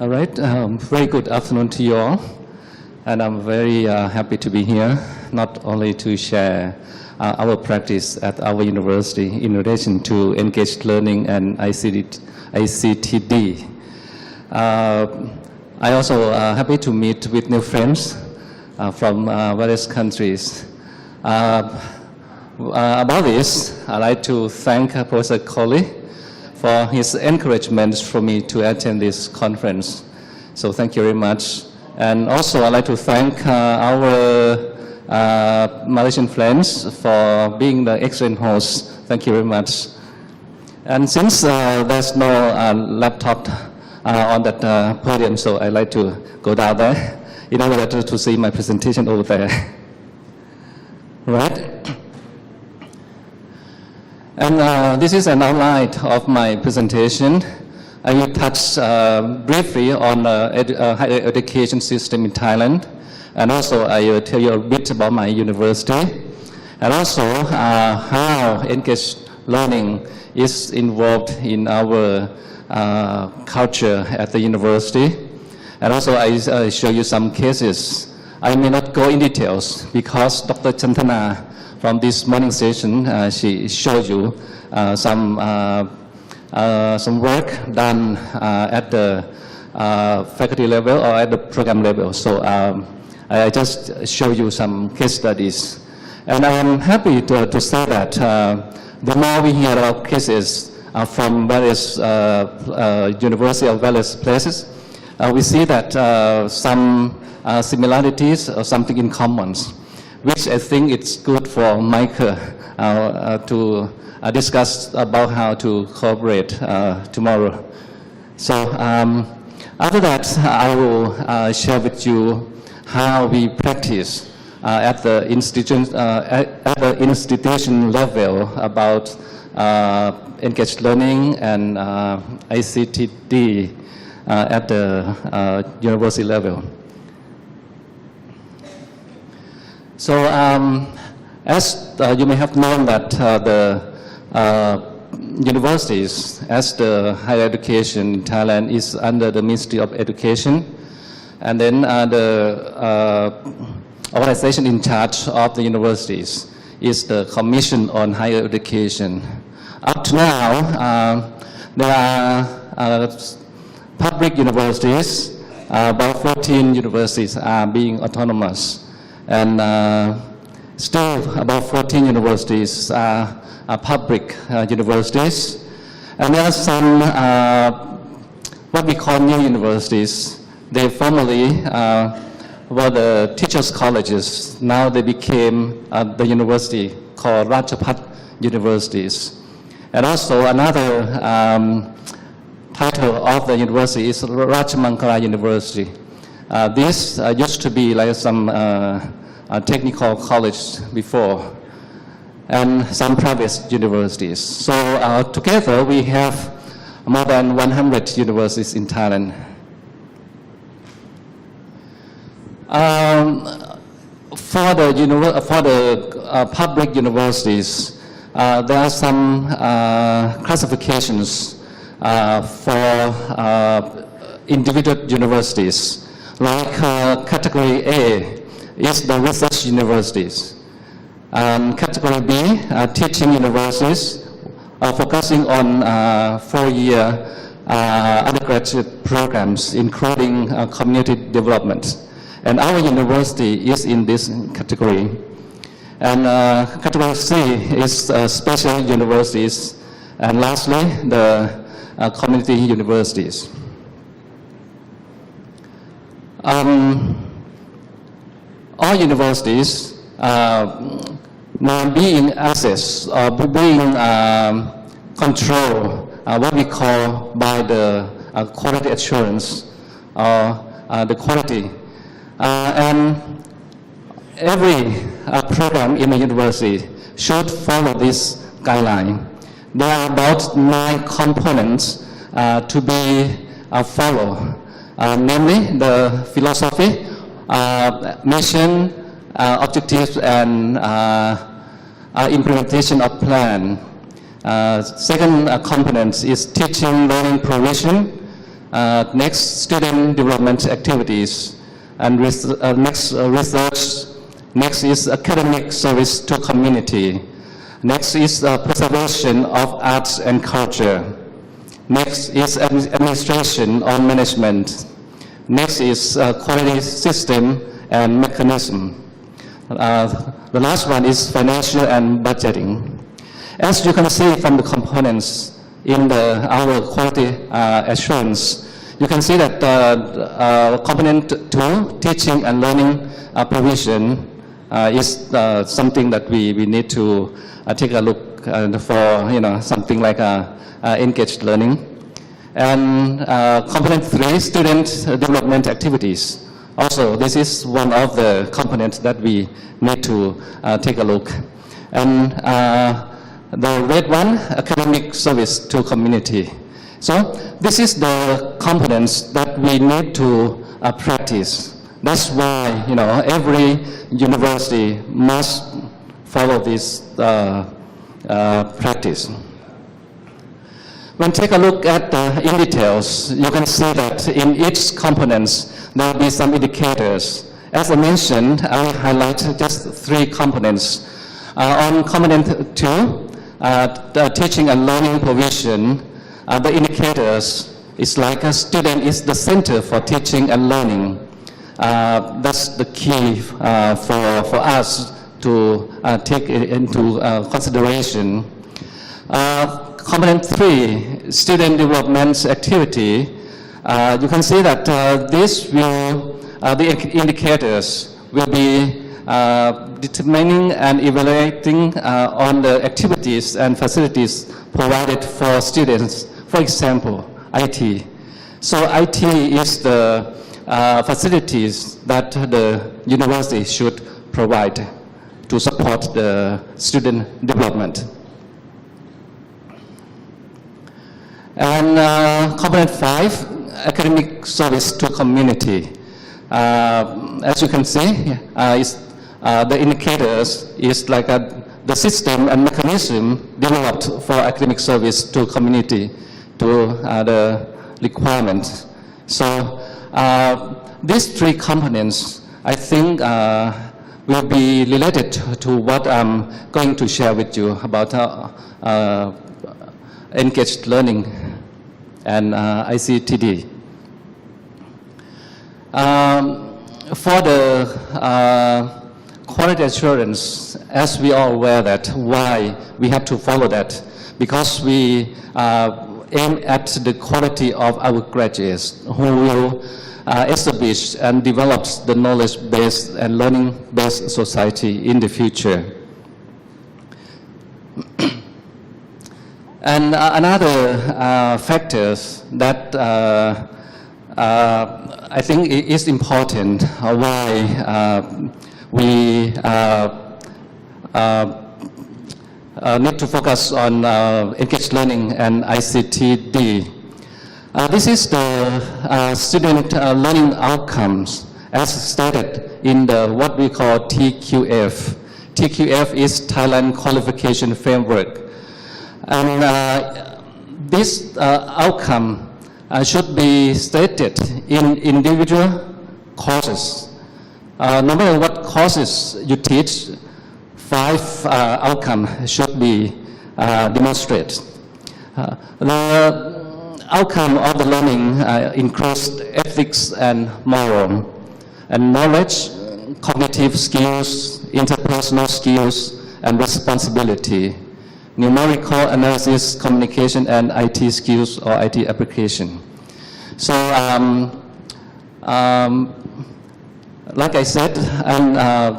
All right, very good afternoon to you all. And I'm very happy to be here, not only to share our practice at our university in relation to engaged learning and ICTD. I also happy to meet with new friends from various countries. About this, I'd like to thank Professor Coley for his encouragement for me to attend this conference. So thank you very much. And also I'd like to thank our Malaysian friends for being the excellent hosts. Thank you very much. And since there's no laptop on that podium, so I'd like to go down there in order to see my presentation over there. Right? And this is an outline of my presentation. I will touch briefly on the higher education system in Thailand, and also I will tell you a bit about my university, and also how engaged learning is involved in our culture at the university. And also I show you some cases. I may not go in details because Dr. Chantana from this morning session, she showed you some work done at the faculty level or at the program level. So I just show you some case studies. And I am happy to say that the more we hear about cases from various universities or various places, we see that some similarities or something in common, which I think it's good for Michael to discuss about how to cooperate tomorrow. So after that, I will share with you how we practice at the institution level about engaged learning and ICTD at the university level. So as you may have known that the universities as the higher education in Thailand is under the Ministry of Education, and then the organization in charge of the universities is the Commission on Higher Education. Up to now, there are public universities, about 14 universities are being autonomous, and still about 14 universities are public universities. And there are some what we call new universities. They formerly were the teachers' colleges. Now they became the university called Rajapat universities. And also another title of the university is Rajamankala University. This used to be like some technical college before, and some private universities. So together we have more than 100 universities in Thailand. For the public universities, there are some classifications for individual universities. Like category A is the research universities. Category B, teaching universities, focusing on 4-year undergraduate programs, including community development. And our university is in this category. And category C is special universities. And lastly, the community universities. All universities now being accessed or being controlled, what we call by the quality assurance or the quality. And every program in the university should follow this guideline. There are about 9 components to be followed, namely the philosophy, mission, objectives, and implementation of plan. Second component is teaching, learning, provision. Next, student development activities. And next, research. Next is academic service to community. Next is preservation of arts and culture. Next is administration or management. Next is quality system and mechanism. The last one is financial and budgeting. As you can see from the components in our quality assurance, you can see that component 2, teaching and learning provision, is something that we need to take a look for something like engaged learning. And component 3, student development activities. Also, this is one of the components that we need to take a look. And the red one, academic service to community. So this is the components that we need to practice. That's why every university must follow this practice. When take a look at in details, you can see that in each components there will be some indicators. As I mentioned, I will highlight just 3 components. On component 2, the teaching and learning provision, the indicators is like a student is the center for teaching and learning. That's the key for us to take into consideration. Component 3, student development activity. You can see that the indicators will be determining and evaluating on the activities and facilities provided for students. For example, IT. So IT is the facilities that the university should provide to support the student development. And component 5, academic service to community. As you can see, the indicators is like the system and mechanism developed for academic service to community to the requirements. So these 3 components, I think, will be related to what I'm going to share with you about engaged learning and ICTD. For the quality assurance, as we are aware that why we have to follow that, because we aim at the quality of our graduates who will establish and develop the knowledge-based and learning-based society in the future. And another factors that I think is important why we need to focus on engaged learning and ICTD. This is the student learning outcomes as stated in what we call TQF. TQF is Thailand Qualification Framework. And this outcome should be stated in individual courses. No matter what courses you teach, 5 outcomes should be demonstrated. The outcome of the learning includes ethics and moral, and knowledge, cognitive skills, interpersonal skills, and responsibility, numerical analysis, communication, and IT skills or IT application. So, like I said, and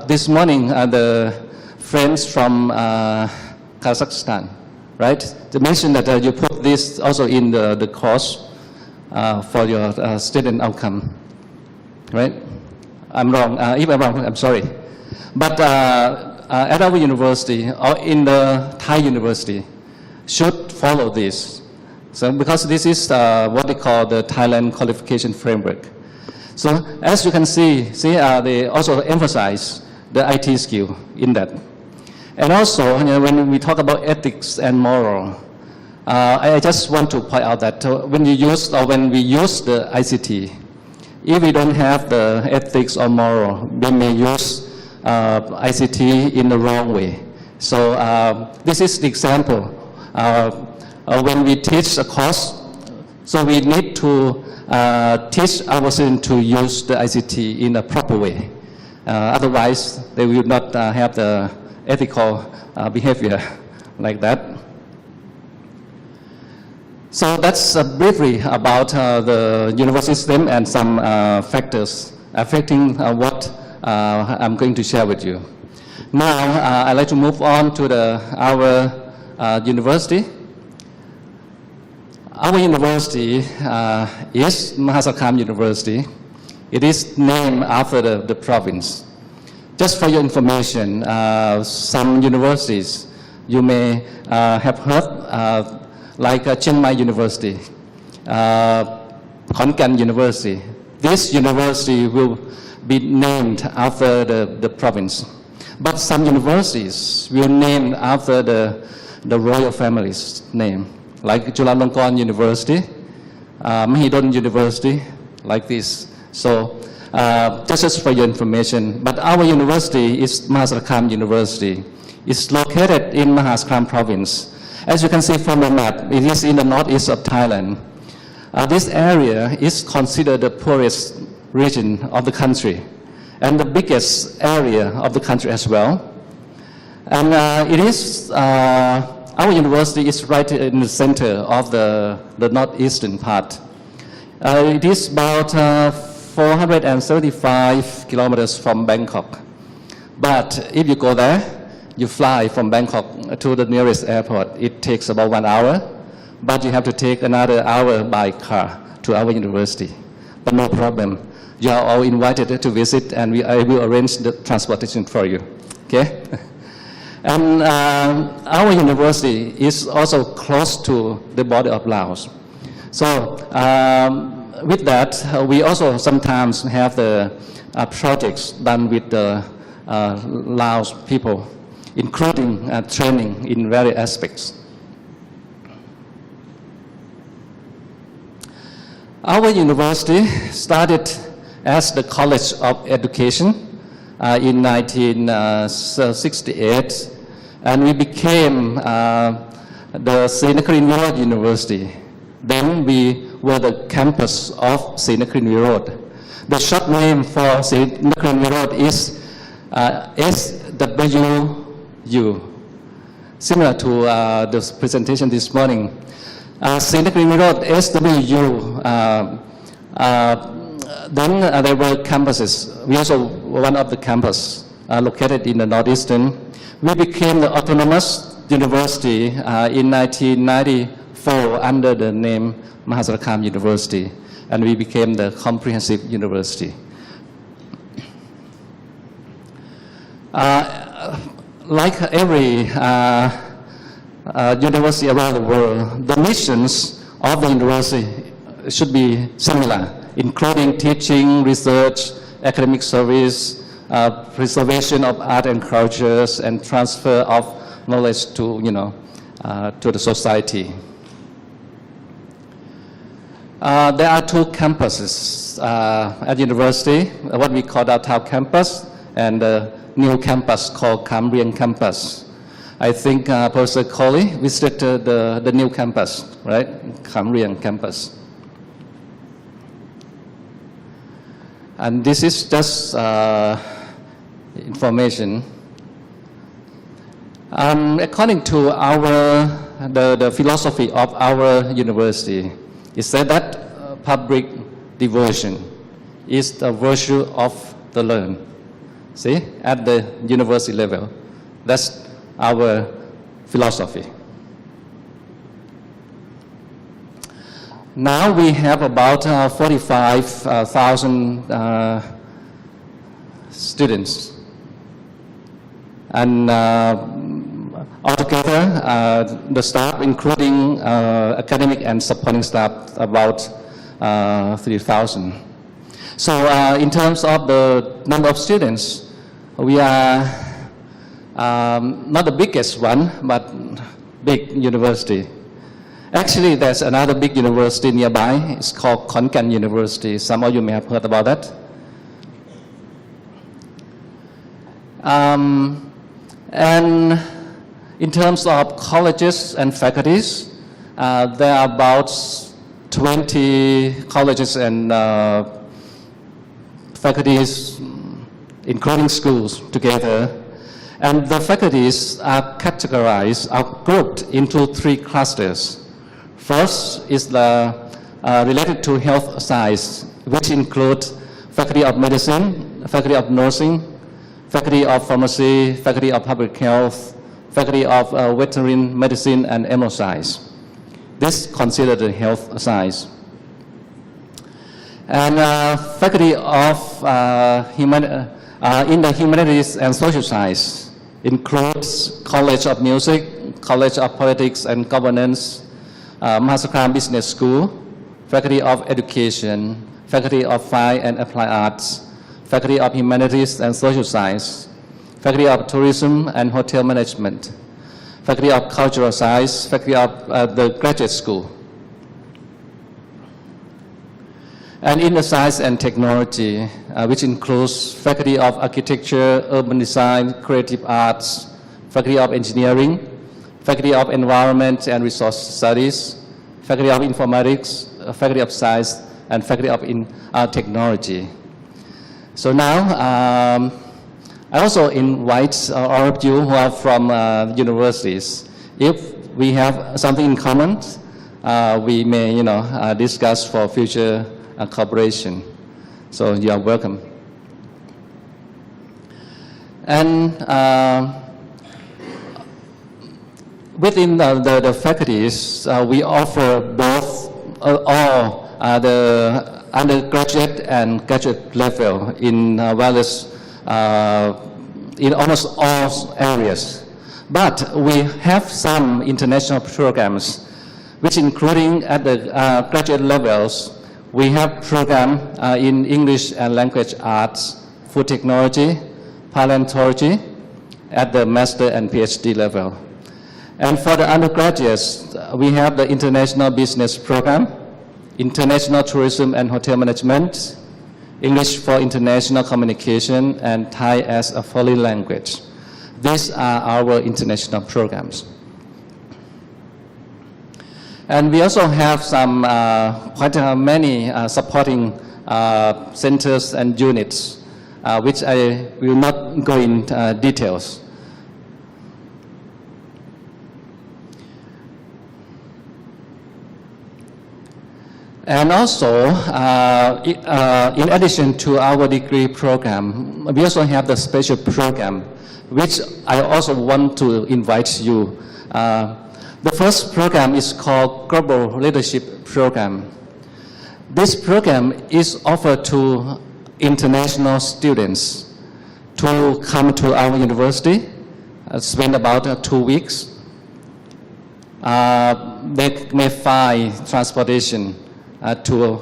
this morning, the friends from Kazakhstan, right? They mentioned that you put this also in the course for your student outcome, right? I'm wrong. If I'm wrong, I'm sorry. But at our university or in the Thai university should follow this. So because this is what they call the Thailand Qualification Framework. So as you can see they also emphasize the IT skill in that. And also when we talk about ethics and moral, I just want to point out that when we use the ICT, if we don't have the ethics or moral, we may use ICT in the wrong way. So this is the example. When we teach a course, so we need to teach our students to use the ICT in a proper way. Otherwise, they will not have the ethical behavior like that. So that's briefly about the university system and some factors affecting what I'm going to share with you. Now, I'd like to move on to our university. Our university is Mahasarkham University. It is named after the province. Just for your information, some universities you may have heard, like Chiang Mai University, Khon Kaen University. This university will be named after the province. But some universities will name after the royal family's name, like Chulalongkorn University, Mahidol University, like this. So just for your information, but our university is Mahasarkham University. It's located in Mahasarkham province. As you can see from the map, it is in the northeast of Thailand. This area is considered the poorest region of the country and the biggest area of the country as well. And our university is right in the center of the northeastern part. It is about 475 kilometers from Bangkok. But if you go there, you fly from Bangkok to the nearest airport. It takes about 1 hour, but you have to take another hour by car to our university. But no problem. You are all invited to visit, and I will arrange the transportation for you. Okay? And our university is also close to the border of Laos. So with that, we also sometimes have the projects done with the Laos people, including training in various aspects. Our university started as the College of Education in 1968, and we became the Srinakharin Virod University. Then we were the campus of Srinakharin Virod. The short name for Srinakharin Virod is SWU, similar to the presentation this morning. Srinakharin Virod, SWU, then there were campuses. We also were one of the campus located in the northeastern. We became the autonomous university in 1994 under the name Mahasarkham University, and we became the comprehensive university. Like every university around the world, the missions of the university should be similar, including teaching, research, academic service, preservation of art and cultures, and transfer of knowledge to, to the society. There are two campuses at university, what we call the Tao campus and the new campus called Kam Rien campus. I think Professor Coley visited the new campus, right? Kam Rien campus. And this is just information. According to the philosophy of our university, it said that public devotion is the virtue of the learned. See, at the university level, that's our philosophy. Now we have about 45,000 students, and altogether the staff, including academic and supporting staff, about 3,000. So in terms of the number of students, we are not the biggest one, but big university. Actually, there's another big university nearby. It's called Khon Kaen University. Some of you may have heard about that. And in terms of colleges and faculties, there are about 20 colleges and faculties, including schools, together. And the faculties are categorized, are grouped into 3 clusters. First is the related to health science, which include Faculty of Medicine, Faculty of Nursing, Faculty of Pharmacy, Faculty of Public Health, Faculty of Veterinary Medicine and Animal Science. This is considered the health science. And Faculty of in the Humanities and Social Science includes College of Music, College of Politics and Governance, Mahasakram Business School, Faculty of Education, Faculty of Fine and Applied Arts, Faculty of Humanities and Social Science, Faculty of Tourism and Hotel Management, Faculty of Cultural Science, Faculty of the Graduate School. And in the Science and Technology, which includes Faculty of Architecture, Urban Design, Creative Arts, Faculty of Engineering, Faculty of Environment and Resource Studies, Faculty of Informatics, Faculty of Science, and Faculty of Technology. So now, I also invite all of you who are from universities. If we have something in common, we may, discuss for future cooperation. So you are welcome. And within the faculties, we offer both all the undergraduate and graduate level in various, in almost all areas. But we have some international programs, which including at the graduate levels, we have program in English and language arts, food technology, paleontology at the master and PhD level. And for the undergraduates, we have the international business program, international tourism and hotel management, English for international communication, and Thai as a foreign language. These are our international programs. And we also have some quite many supporting centers and units, which I will not go into details. And also, in addition to our degree program, we also have the special program, which I also want to invite you. The first program is called Global Leadership Program. This program is offered to international students to come to our university, spend about 2 weeks. They may find transportation to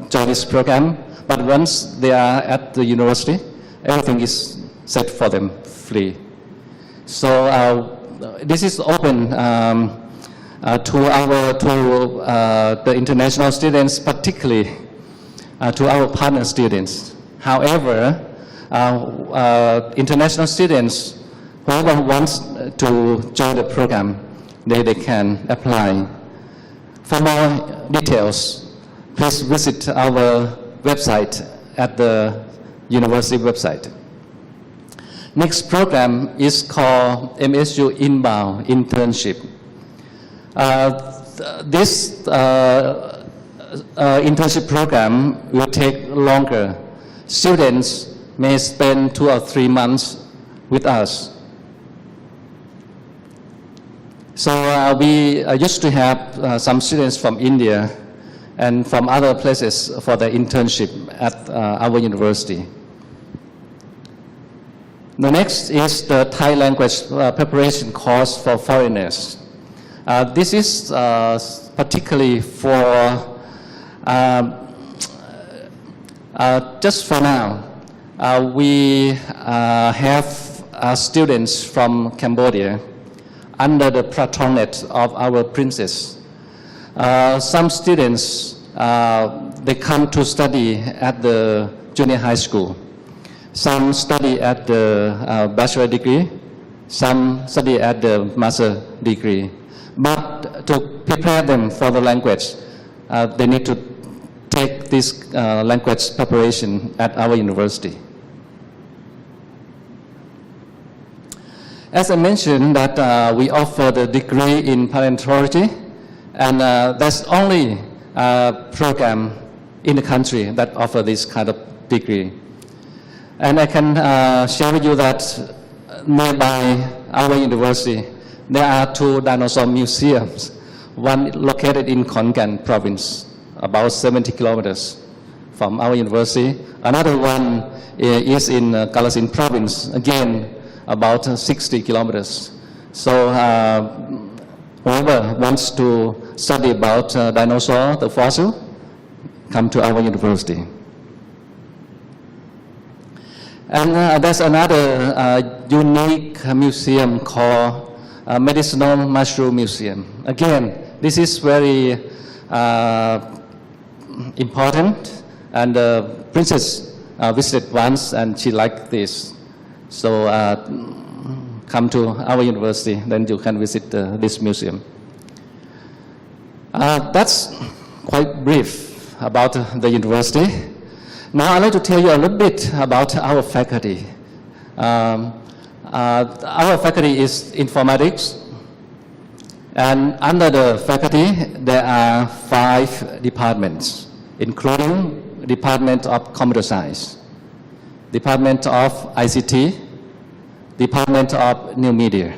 join this program, but once they are at the university, everything is set for them free. So this is open to the international students, particularly to our partner students. However, international students, whoever wants to join the program, they can apply. For more details, please visit our website at the university website. Next program is called MSU Inbound Internship. This internship program will take longer. Students may spend 2 or 3 months with us. So we used to have some students from India and from other places for the internship at our university. The next is the Thai language preparation course for foreigners. This is particularly for, just for now, we have students from Cambodia under the patronage of our princess, Some students, they come to study at the junior high school. Some study at the bachelor degree. Some study at the master degree. But to prepare them for the language, they need to take this language preparation at our university. As I mentioned, that we offer the degree in paleontology, and that's only program in the country that offer this kind of degree. And I can share with you that nearby our university, there are 2 dinosaur museums, one located in Khon Kaen province, about 70 kilometers from our university. Another one is in Kalasin province, again, about 60 kilometers. So whoever wants to study about dinosaur, the fossil, come to our university. And there's another unique museum called Medicinal Mushroom Museum. Again, this is very important, and the princess visited once and she liked this. So come to our university, then you can visit this museum. That's quite brief about the university. Now I'd like to tell you a little bit about our faculty. Our faculty is informatics, and under the faculty there are 5 departments, including Department of Computer Science, Department of ICT, Department of New Media.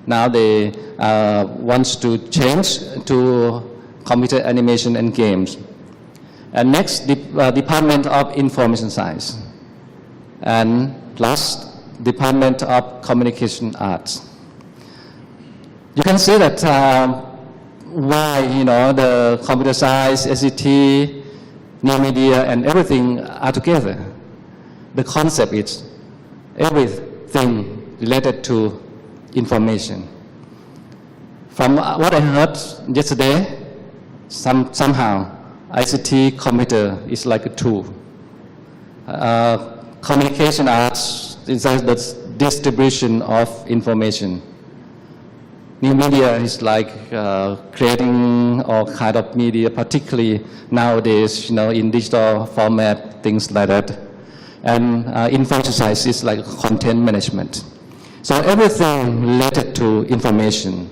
Now they want to change to computer animation and games. And next, Department of Information Science. And last, Department of Communication Arts. You can see that why, the computer science, ICT, new media, and everything are together. The concept is everything related to information. From what I heard yesterday, somehow ICT computer is like a tool. Communication arts is the distribution of information. New media is like creating all kind of media, particularly nowadays, in digital format, things like that. And information science is like content management. So everything related to information.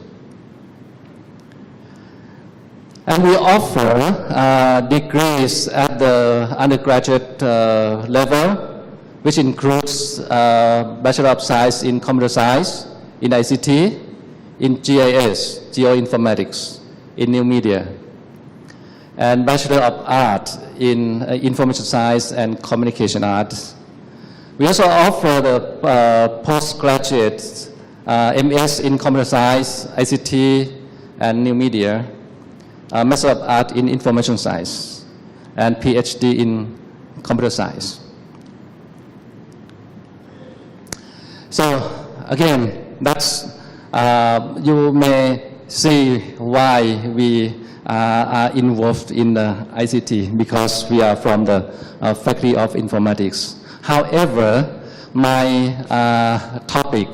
And we offer degrees at the undergraduate level, which includes Bachelor of Science in Computer Science, in ICT, in GIS, Geoinformatics, in New Media, and Bachelor of Art in Information Science and Communication Arts. We also offer the postgraduate MS in Computer Science, ICT, and New Media, Master of Art in Information Science, and PhD in Computer Science. So again, that's you may see why we are involved in the ICT, because we are from the Faculty of Informatics. However, my topic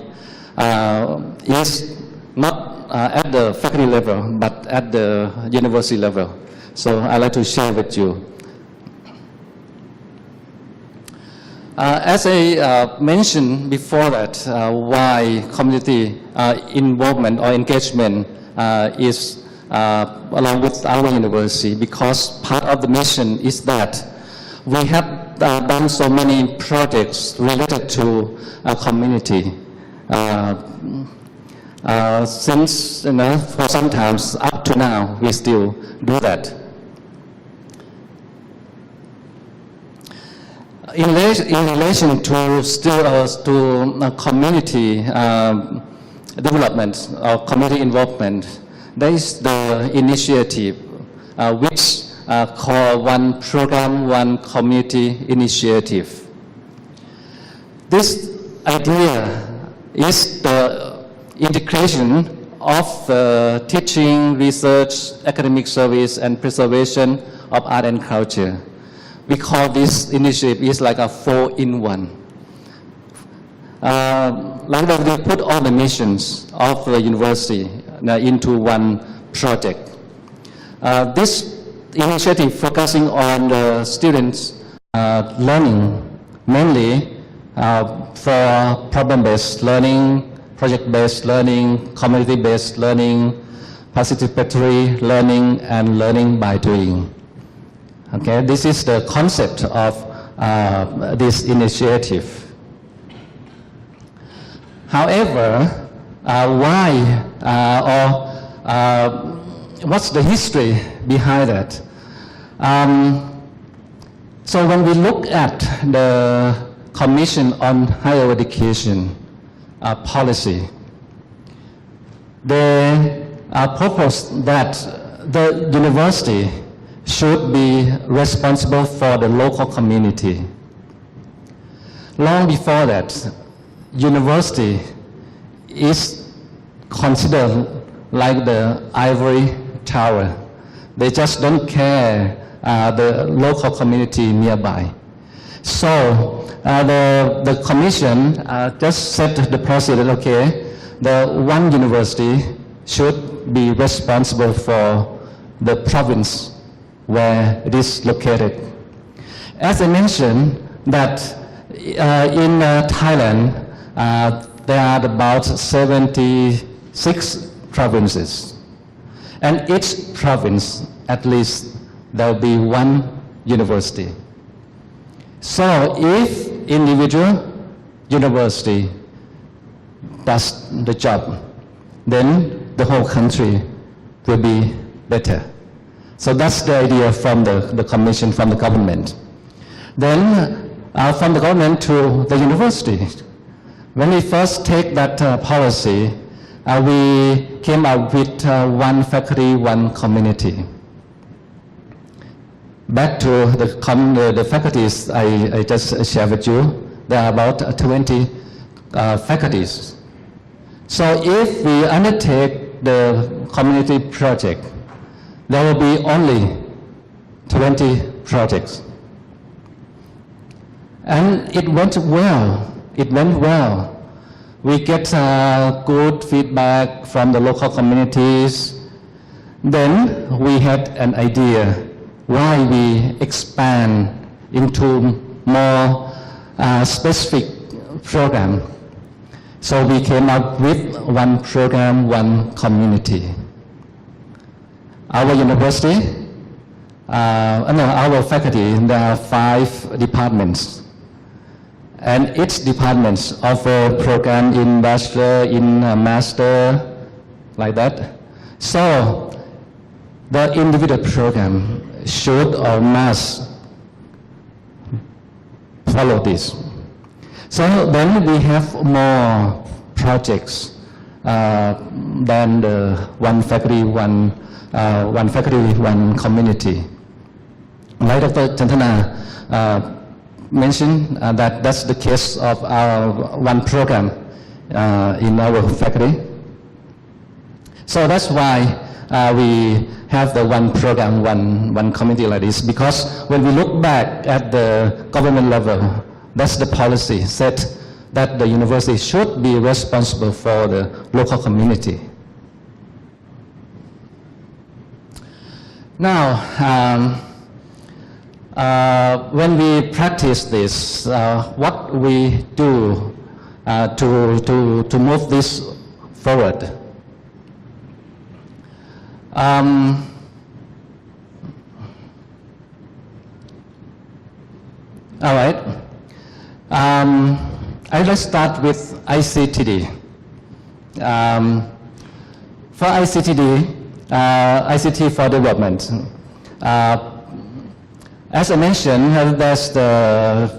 is not at the faculty level, but at the university level. So I'd like to share with you. As I mentioned before that, why community involvement or engagement is along with our university, because part of the mission is that we have done so many projects related to our community. Since, for some times up to now, we still do that. In relation to community development or community involvement, there is the initiative which called One Program, One Community Initiative. This idea is the integration of teaching, research, academic service, and preservation of art and culture. We call this initiative is like a 4-in-1. Like that, we put all the missions of the university into one project. This initiative focusing on the students learning, mainly for problem-based learning, project-based learning, community-based learning, participatory learning, and learning by doing. Okay, this is the concept of this initiative. However, why what's the history behind that? So when we look at the Commission on Higher Education policy, they propose that the university should be responsible for the local community. Long before that, university is considered like the ivory tower. They just don't care the local community nearby. So the commission just set the procedure, okay, the one university should be responsible for the province where it is located. As I mentioned, that in Thailand, there are about 76 provinces. And each province, at least, there will be one university. So if individual university does the job, then the whole country will be better. So that's the idea from the commission, from the government. Then from the government to the university. When we first take that policy, we came up with one faculty, one community. Back to the faculties I just shared with you, there are about 20 faculties. So if we undertake the community project, there will be only 20 projects. And it went well. It went well. We get good feedback from the local communities. Then we had an idea why we expand into more specific program. So we came up with one program, one community. Our university, our faculty, there are 5 departments. And each department offer program in bachelor, in master, like that. So the individual program should or must follow this. So then we have more projects than the one faculty, one community. Like Dr. Chantana mentioned, that's the case of our one program in our faculty. So that's why we have the one program, one community like this, because when we look back at the government level, that's the policy set that the university should be responsible for the local community. Now, when we practice this, what we do to move this forward? All right. I'd like to start with ICTD. For ICTD, ICT for development. As I mentioned, there's the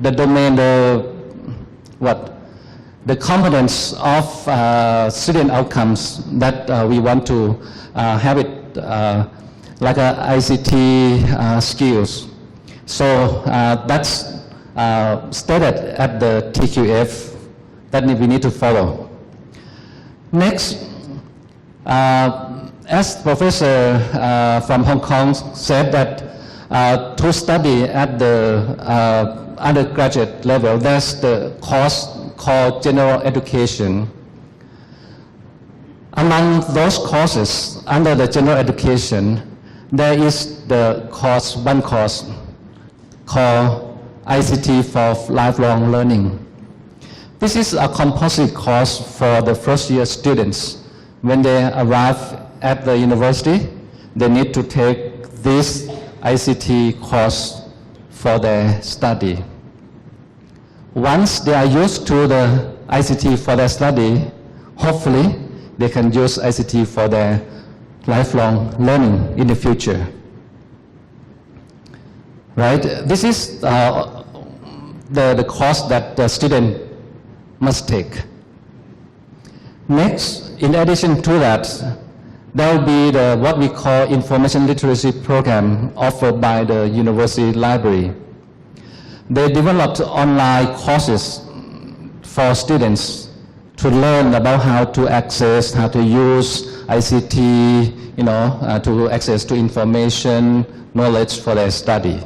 domain, the components of student outcomes that we want to have it like ICT skills. So that's stated at the TQF, that we need to follow. Next, as Professor from Hong Kong said that to study at the undergraduate level, there's the course called general education. Among those courses under the general education, there is the course, one course called ICT for lifelong learning. This is a composite course for the first year students. When they arrive at the university, they need to take this ICT course for their study. Once they are used to the ICT for their study, hopefully they can use ICT for their lifelong learning in the future. Right? This is the course that the student must take. Next, in addition to that, there will be what we call information literacy program offered by the university library. They developed online courses for students to learn about how to access, how to use ICT, to access to information, knowledge for their study.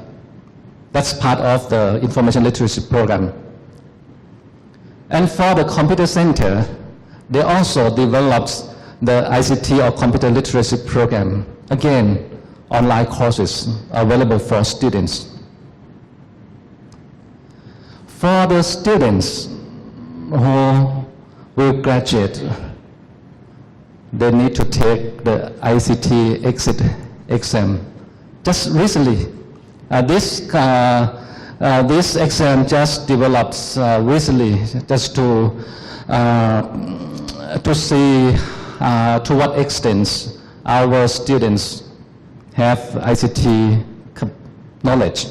That's part of the information literacy program. And for the computer center, they also developed the ICT or computer literacy program. Again, online courses available for students. For the students who will graduate, they need to take the ICT exit exam. Just recently, this exam just developed recently, just to see to what extent our students have ICT knowledge.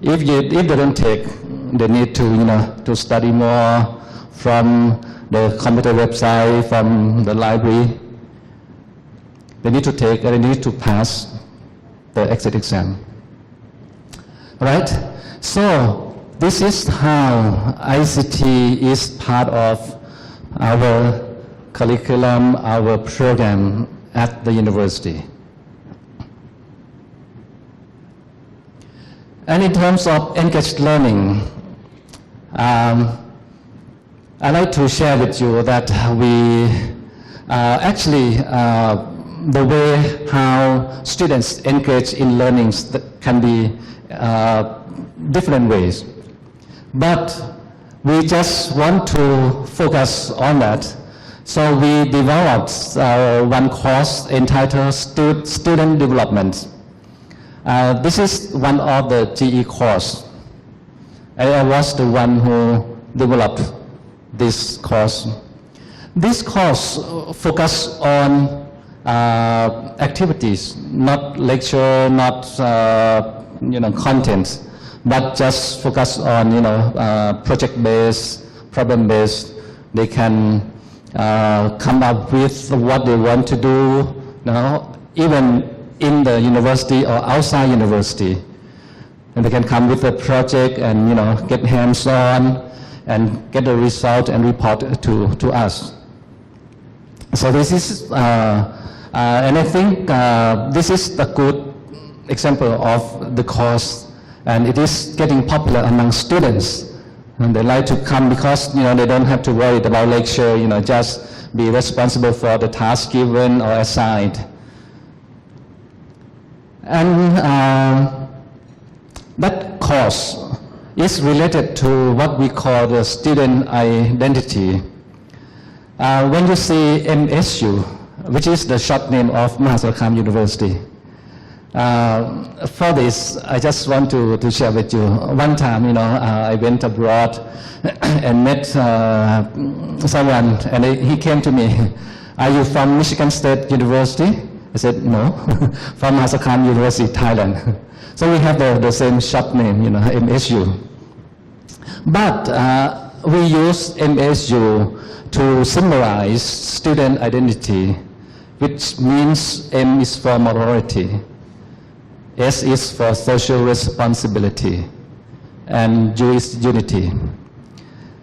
If they don't take, they need to study more from the computer website, from the library. They need to take, and they need to pass the exit exam. Right? So this is how ICT is part of our curriculum, our program at the university. And in terms of engaged learning, I'd like to share with you that we actually the way how students engage in learning can be different ways. But we just want to focus on that. So we developed one course entitled Student Development. This is one of the GE course. I was the one who developed this course. This course focuses on activities, not lecture, not content, but just focus on project-based, problem-based. They can come up with what they want to do, even in the university or outside university. And they can come with a project and get hands-on and get the result and report to us. So this is, and I think this is a good example of the course, and it is getting popular among students. And they like to come because they don't have to worry about lecture, just be responsible for the task given or assigned. And that course is related to what we call the student identity. When you see MSU, which is the short name of Mahasarkham University, for this, I just want to share with you. One time, I went abroad and met someone, and he came to me. Are you from Michigan State University? I said, no, from Mahasarkham University, Thailand. So we have the same short name, MSU. But we use MSU to symbolize student identity, which means M is for morality, S is for social responsibility, and U is unity.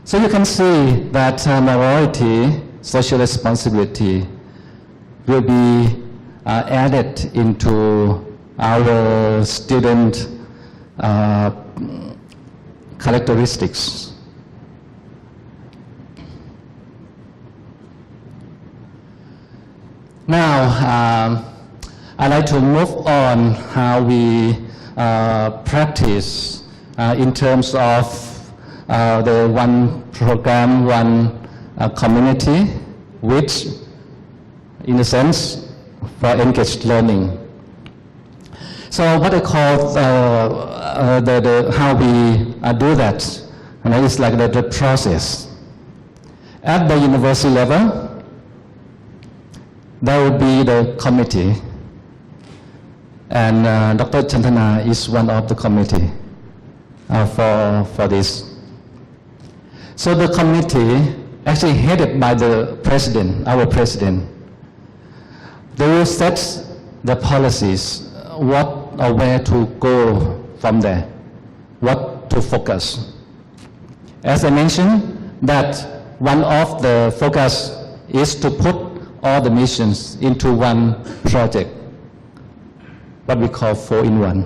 So you can see that minority social responsibility will be added into our student characteristics. Now, I'd like to move on how we practice in terms of the one program, one community, which, in a sense, for engaged learning. So what I call how we do that, and it's like the process. At the university level, there will be the committee, and Dr. Chantana is one of the committee for this. So the committee, actually headed by the president, our president, they will set the policies, what or where to go from there, what to focus. As I mentioned, that one of the focus is to put all the missions into one project, what we call 4-in-1.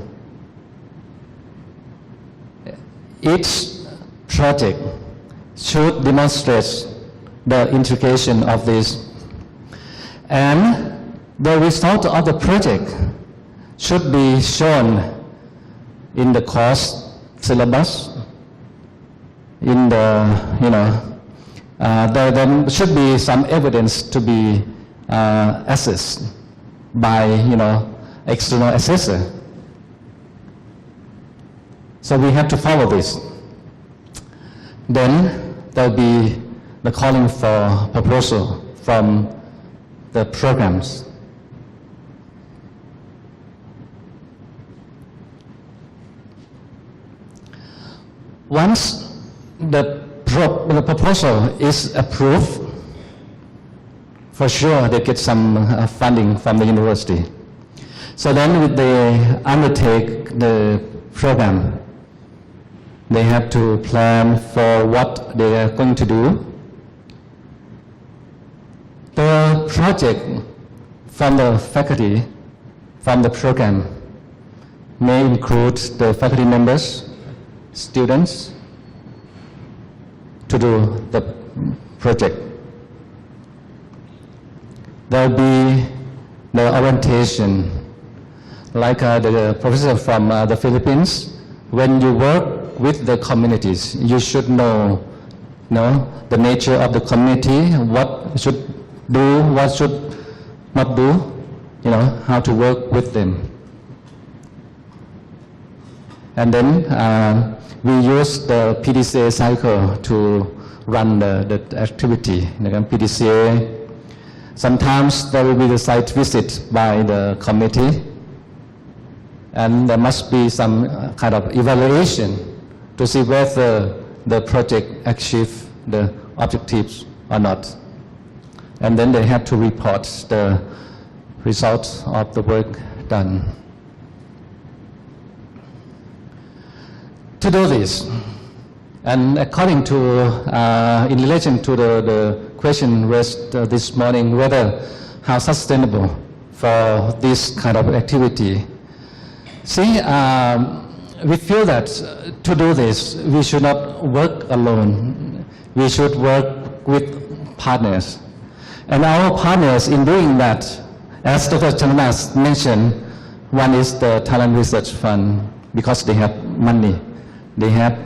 Each project should demonstrate the integration of this, and the result of the project should be shown in the course syllabus, in the, there should be some evidence to be assessed by, external assessor. So we have to follow this. Then there'll be the calling for proposal from the programs. Once the proposal is approved, for sure they get some funding from the university. So then they undertake the program. They have to plan for what they are going to do. The project from the faculty, from the program, may include the faculty members, students, to do the project. There will be the orientation, like the professor from the Philippines. When you work with the communities, you should know the nature of the community, what should do, what should not do, how to work with them. And then we use the PDCA cycle to run the activity. PDCA, sometimes there will be the site visit by the committee, and there must be some kind of evaluation to see whether the project achieved the objectives or not. And then they have to report the results of the work done. To do this, and according to, in relation to the question raised this morning, whether how sustainable for this kind of activity. See, we feel that to do this, we should not work alone. We should work with partners. And our partners in doing that, as Dr. Chandanas mentioned, one is the Talent Research Fund, because they have money. They have,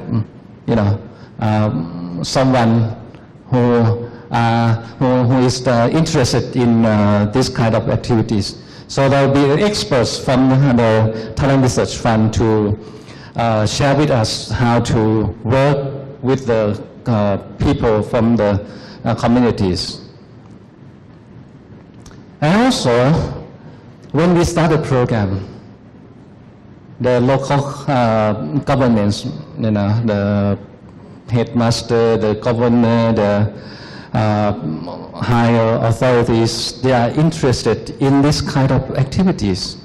someone who is interested in this kind of activities. So there will be experts from the Talent Research Fund to share with us how to work with the people from the communities. And also, when we start a program, the local governments, the headmaster, the governor, the higher authorities, they are interested in this kind of activities.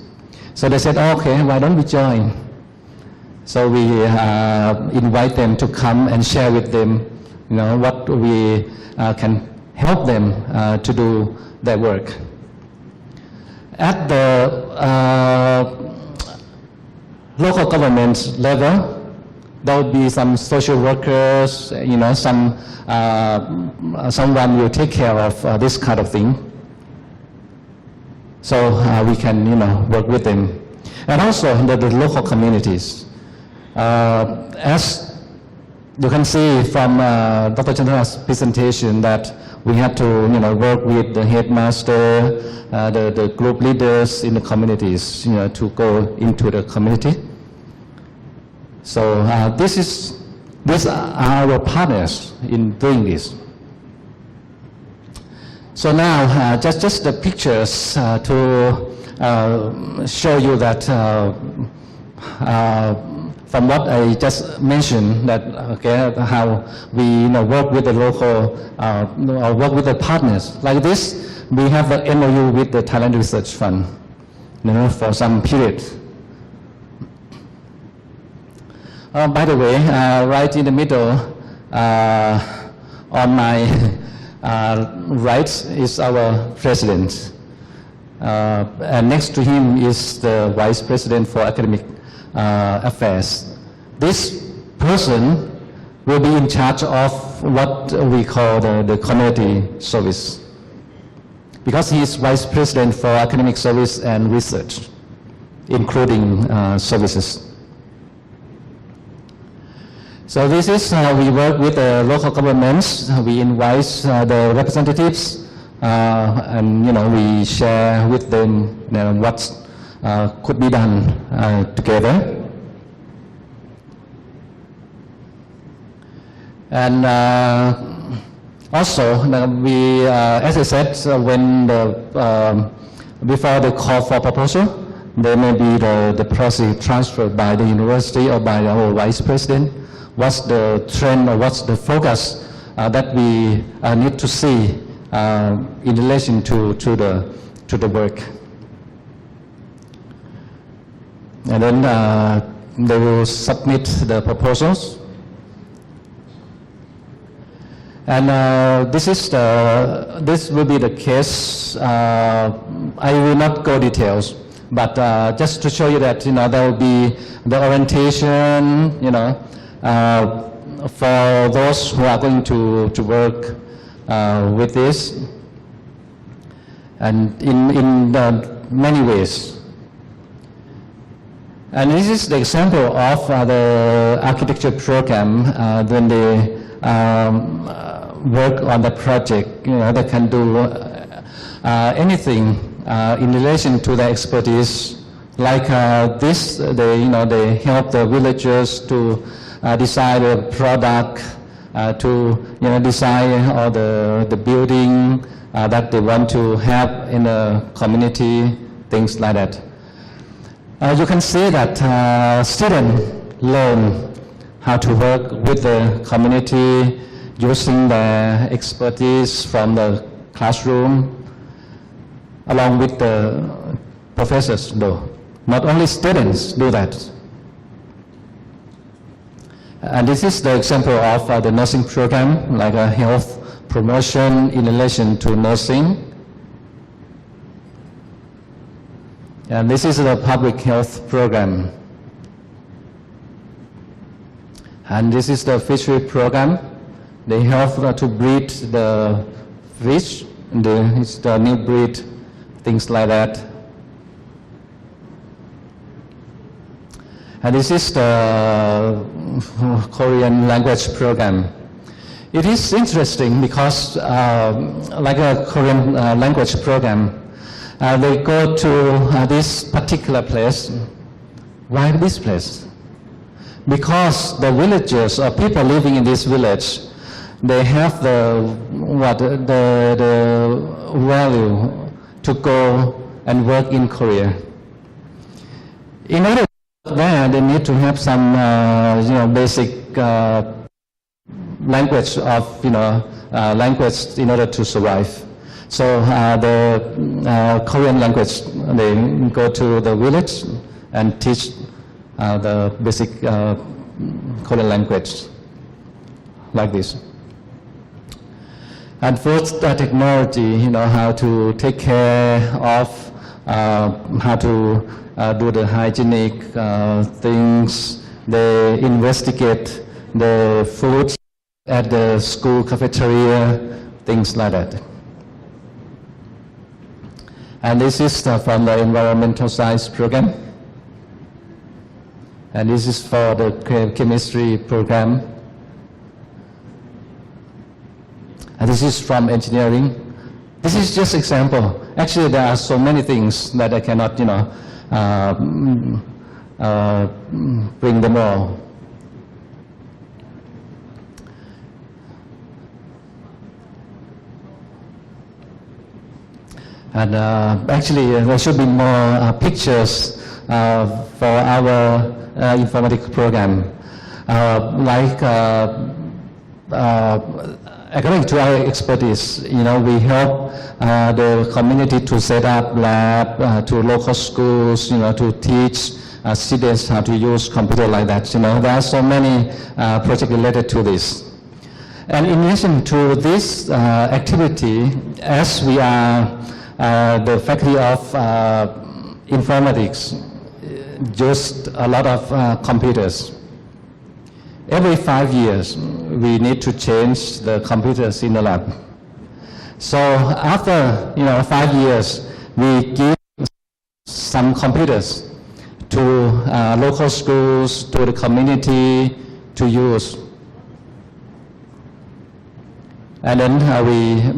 So they said, okay, why don't we join? So we invite them to come and share with them what we can help them to do their work. At the local government level, there will be some social workers, someone will take care of this kind of thing. So we can, work with them. And also the local communities. As you can see from Dr. Chandra's presentation that we have to, work with the headmaster, the group leaders in the communities, to go into the community. So these are our partners in doing this. So now, just the pictures to show you that from what I just mentioned, that how we work with the local, or work with the partners. Like this, we have an MOU with the Thailand Research Fund, for some period. By the way, right in the middle, on my right is our president, and next to him is the vice president for academic affairs. This person will be in charge of what we call the community service, because he is vice president for academic service and research, including services. So this is how we work with the local governments. We invite the representatives, and we share with them what could be done together. And also, we, as I said, when before the call for proposal, there may be the process transferred by the university or by our vice president. What's the trend or what's the focus that we need to see in relation to the work. And then they will submit the proposals. And this will be the case. I will not go details, but just to show you that there will be the orientation, for those who are going to work with this, and in many ways. And this is the example of the architecture program when they work on the project. They can do anything in relation to their expertise. Like this, they help the villagers to design a product, to design all the building that they want to have in a community, things like that. You can see that students learn how to work with the community using their expertise from the classroom, along with the professors though. Not only students do that. And this is the example of the nursing program, like a health promotion in relation to nursing. And this is the public health program. And this is the fishery program. They help to breed the fish, it's the new breed, things like that. And this is the Korean language program. It is interesting because, like a Korean language program, they go to this particular place. Why this place? Because the villagers or people living in this village, they have the value to go and work in Korea. In order to there, they need to have some basic language of language in order to survive. So the Korean language, they go to the village and teach the basic Korean language like this. And first, technology, how to take care of, how to do the hygienic things. They investigate the food at the school cafeteria, things like that. And this is from the environmental science program. And this is for the chemistry program. And this is from engineering. This is just example. Actually, there are so many things that I cannot, bring them all. And actually, there should be more pictures for our informatics program. According to our expertise, we help the community to set up lab to local schools, to teach students how to use computer like that. There are so many projects related to this. And in addition to this activity, as we are the faculty of informatics, just a lot of computers. Every 5 years, we need to change the computers in the lab. So after 5 years, we give some computers to local schools, to the community to use. And then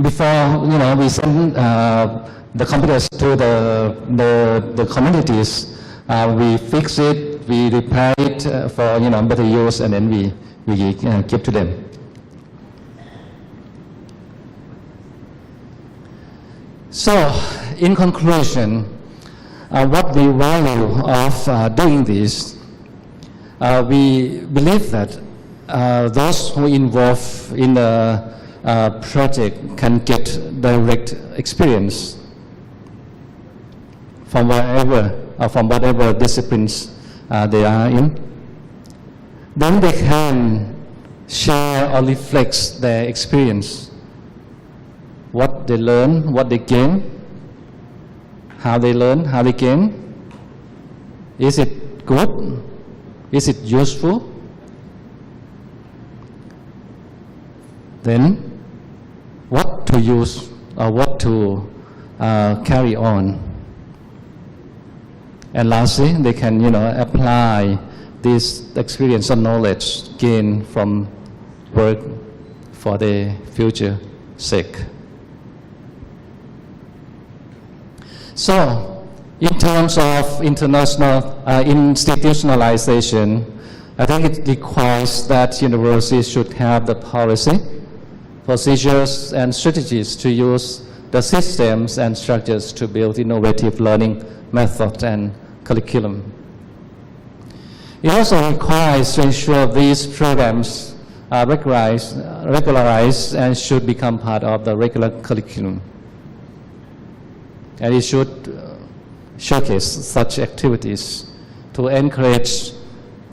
before we send the computers to the communities, we fix it, we repair it for better use, and then we give to them. So, in conclusion, what we value of doing this, we believe that those who involved in the project can get direct experience from whatever disciplines they are in. Then they can share or reflect their experience, what they learn, what they gain, how they learn, how they gain. Is it good? Is it useful? Then what to use or what to carry on. And lastly, they can apply this experience or knowledge gained from work for their future sake. So, in terms of international institutionalization, I think it requires that universities should have the policy, procedures, and strategies to use the systems and structures to build innovative learning methods and curriculum. It also requires to ensure these programs are regularized and should become part of the regular curriculum. And it should showcase such activities to encourage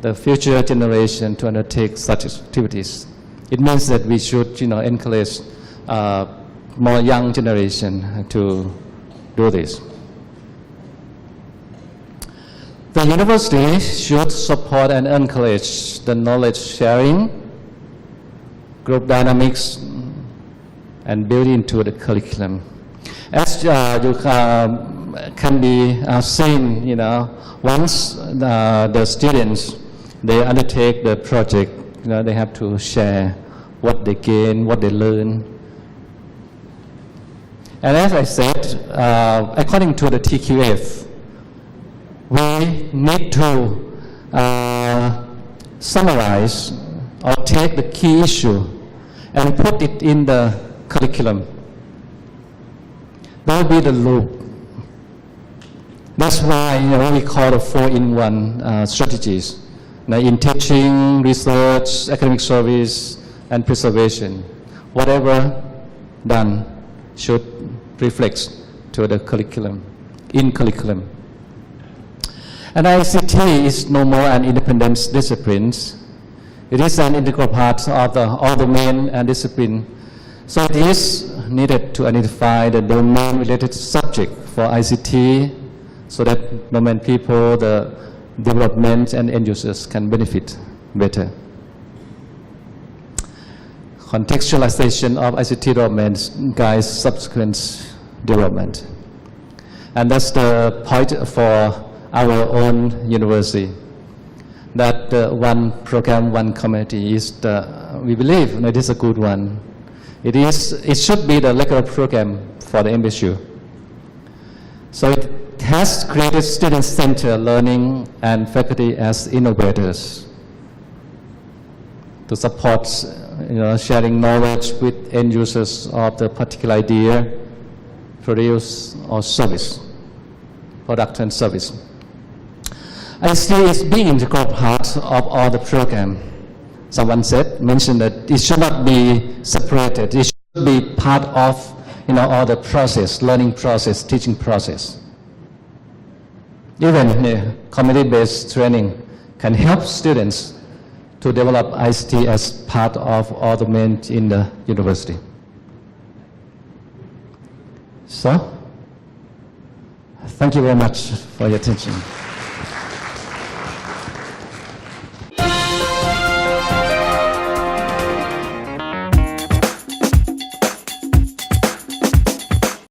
the future generation to undertake such activities. It means that we should, encourage more young generation to do this. The university should support and encourage the knowledge sharing, group dynamics, and build into the curriculum. As you can be seen, once the students, they undertake the project, they have to share what they gain, what they learn. And as I said, according to the TQF, we need to summarize or take the key issue and put it in the curriculum. That will be the loop. That's why we call the 4-in-1 strategies. In teaching, research, academic service, and preservation, whatever done should reflect to the curriculum, in curriculum. And ICT is no more an independent discipline. It is an integral part of all domain and discipline So it is needed to identify the domain-related subject for ICT so that domain people, the development and end users can benefit better. Contextualization of ICT development guides subsequent development. And that's the point for our own university, that one program, one community is we believe it is a good one. It should be the regular program for the MSU. So it has created student-centered learning and faculty as innovators to support sharing knowledge with end users of the particular idea, produce or service, product and service. ICT is being integral part of all the program. Someone mentioned that it should not be separated. It should be part of all the process, learning process, teaching process. Even community-based training can help students to develop ICT as part of all the domain in the university. So, thank you very much for your attention.